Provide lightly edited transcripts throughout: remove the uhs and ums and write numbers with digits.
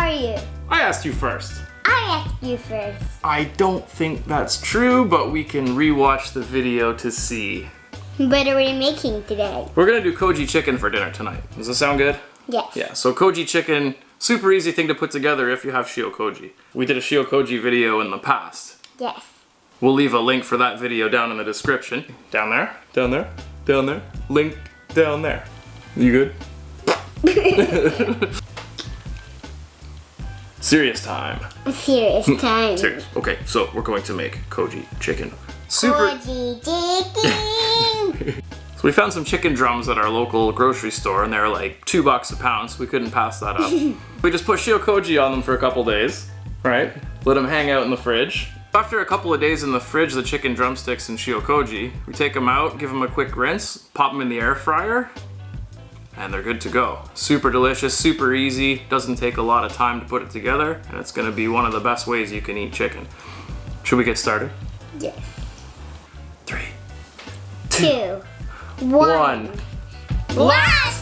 are you? I asked you first. I asked you first. I don't think that's true, but we can rewatch the video to see. What are we making today? We're gonna do koji chicken for dinner tonight. Does that sound good? Yes. Yeah, so koji chicken, super easy thing to put together if you have Shio Koji. We did a Shio Koji video in the past. Yes. We'll leave a link for that video down in the description. Down there, down there, down there, link down there. You good? Serious time. Serious time. Serious. Okay, so we're going to make koji chicken. Super. Koji chicken. So we found some chicken drums at our local grocery store, and they're like $2 a pound, so we couldn't pass that up. We just put Shio Koji on them for a couple days, right? Let them hang out in the fridge. After a couple of days in the fridge, the chicken drumsticks and Shio Koji, we take them out, give them a quick rinse, pop them in the air fryer, and they're good to go. Super delicious, super easy, doesn't take a lot of time to put it together, and it's gonna be one of the best ways you can eat chicken. Should we get started? Yes. 3, 2, 1. Blast!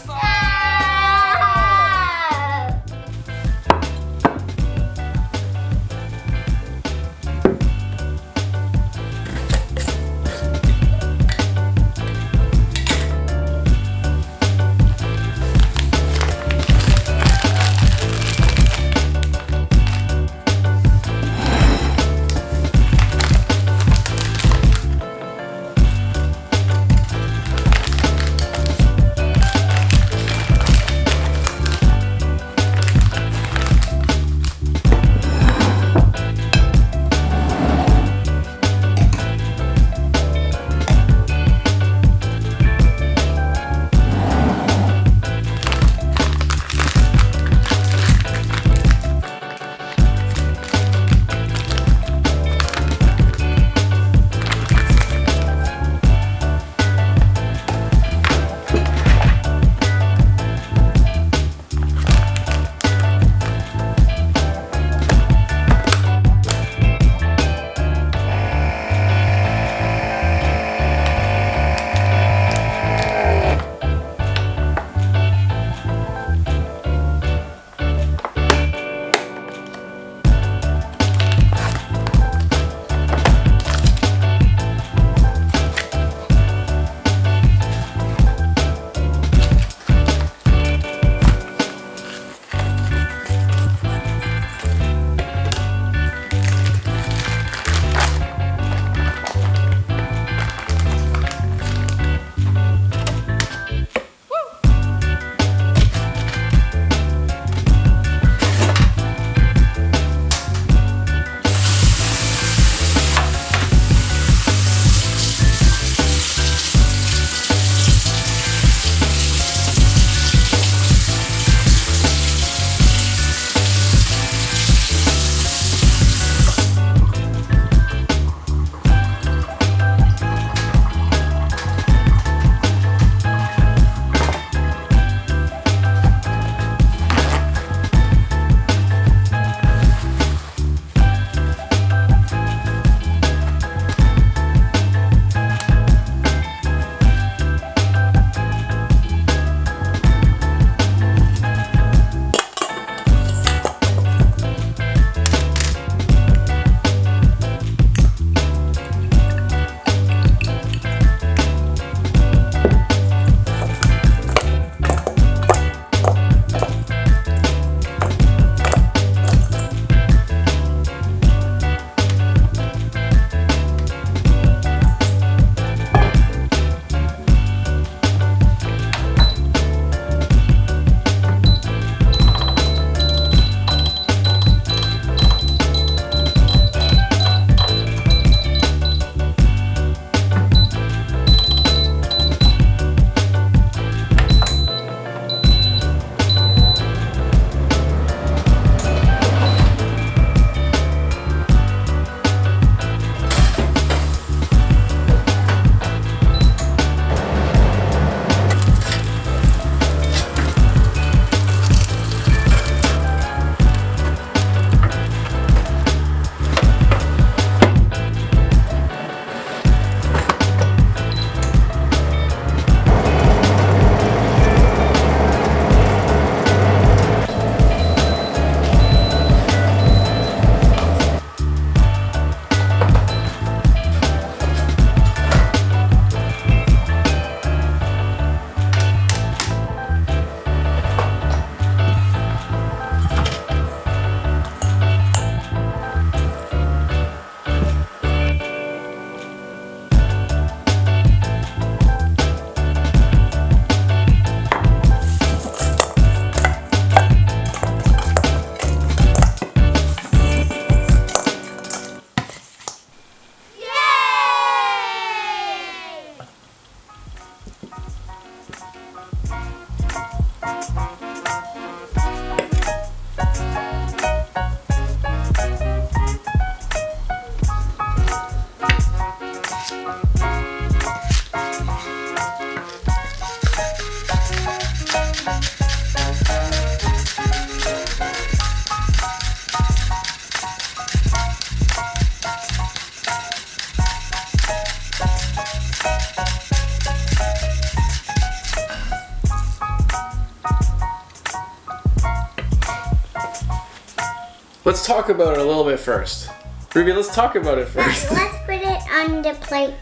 Let's talk about it a little bit first. Ruby, let's talk about it first. Let's put it on the plate.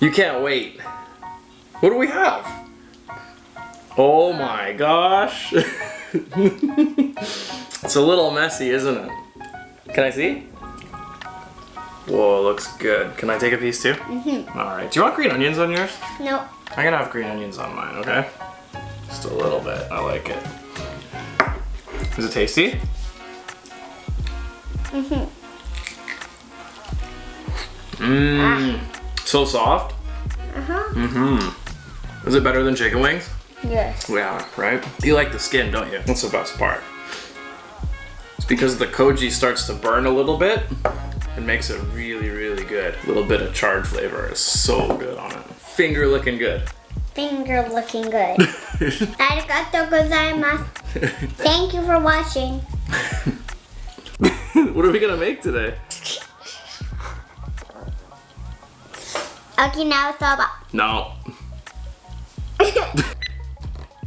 You can't wait. What do we have? Oh my gosh. It's a little messy, isn't it? Can I see? Whoa, looks good. Can I take a piece too? Mm-hmm. Alright. Do you want green onions on yours? No. I'm gonna have green onions on mine, okay? Just a little bit. I like it. Is it tasty? Mm-hmm. Mmm. So soft? Uh-huh. Mm-hmm. Is it better than chicken wings? Yes. Yeah, right? You like the skin, don't you? That's the best part. It's because the koji starts to burn a little bit. It makes it really, really good. A little bit of charred flavor is so good on it. Finger looking good. Finger looking good. Arigatou gozaimasu. Thank you for watching. What are we gonna make today? Okinawa soba. No.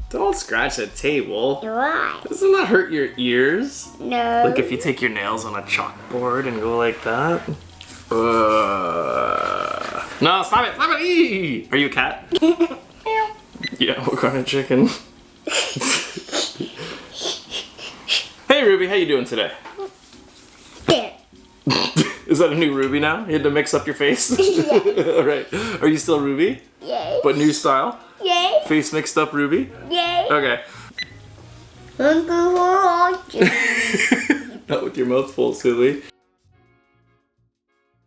Don't scratch the table. Why? Doesn't that hurt your ears? No. Like if you take your nails on a chalkboard and go like that? No, stop it! Stop it! Eee! Are you a cat? Yeah, what kind of chicken? Hey Ruby, how you doing today? There. Is that a new Ruby now? You had to mix up your face? Yes. Alright. Are you still Ruby? Yay. But new style? Yay. Face mixed up Ruby? Yay. Okay. Thank you for watching. Not with your mouth full, silly.